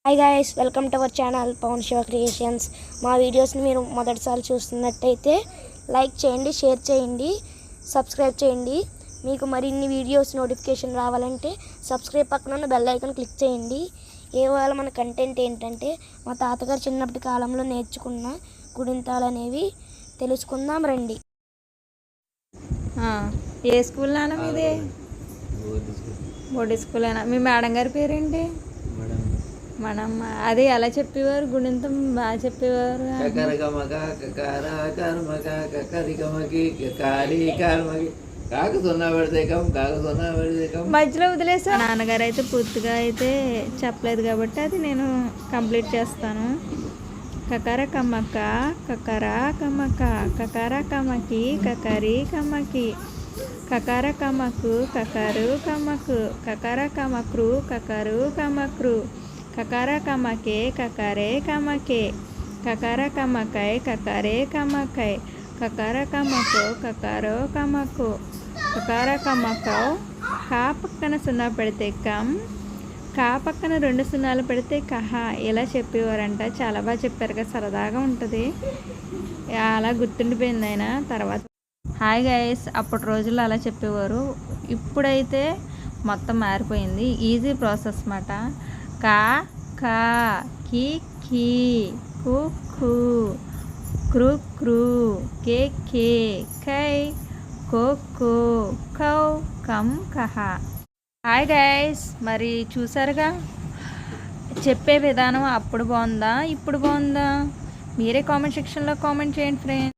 Hi guys, welcome to our channel Pavan Shiva creations. మా వీడియోస్ని మీరు మొదటిసారి చూస్తున్నట్టయితే లైక్ చేయండి, షేర్ చేయండి, సబ్స్క్రైబ్ చేయండి. మీకు మరిన్ని వీడియోస్ నోటిఫికేషన్ రావాలంటే సబ్స్క్రైబ్ పక్కన ఉన్న బెల్ ఐకాన్ క్లిక్ చేయండి. ఇవాళ మన కంటెంట్ ఏంటంటే మా తాతగారు చిన్నప్పటి కాలంలో నేర్చుకున్న గుణింతాలు అనేవి తెలుసుకుందాం రండి. ఏ స్కూల్ నాన్న మీది? బోర్డు స్కూల్ అయినా. మీ మేడం గారి పేరేంటి? మనమ్మ. అది ఎలా చెప్పేవారు? గుణింతం బాగా చెప్పేవారు. మధ్యలో వదిలేసా. నాన్నగారు అయితే పూర్తిగా అయితే చెప్పలేదు కాబట్టి అది నేను కంప్లీట్ చేస్తాను. కకర కమ్మక్క కకర కమ్మక్క కకర కమ్మకి కకరి కమ్మకి కకర కమ్మకు కకరు కమ్మకు కకర కమ్మక్రు కకరు కమ్మక్రు కకర కమ్మకే కకరే కమ్మకే కకర కమ్మకై కకరే కమ్మకై కకర కమ్మకు కకరో కమ్మకు కకర కమ్మకో. కా పక్కన సున్నా పెడితే కమ్, కా పక్కన 2 సున్నాలు పెడితే కహ. ఇలా చెప్పేవారంట. చాలా బాగా చెప్పారు కదా, సరదాగా ఉంటుంది. అలా గుర్తుండిపోయింది ఆయన తర్వాత. హాయ్ గైస్, అప్పటి రోజుల్లో అలా చెప్పేవారు. ఇప్పుడైతే మొత్తం మారిపోయింది. ఈజీ ప్రాసెస్ అన్నమాట. కా కా, కి కీ, కు ఖూ, క్రు క్రూ, కే కే, కై కో కో, కౌ కం కహ. హాయ్ గైస్, మరి చూసారుగా చెప్పే విధానం అప్పుడు బాగుందా ఇప్పుడు బాగుందా? మీరే కామెంట్ సెక్షన్లో కామెంట్ చేయండి ఫ్రెండ్స్.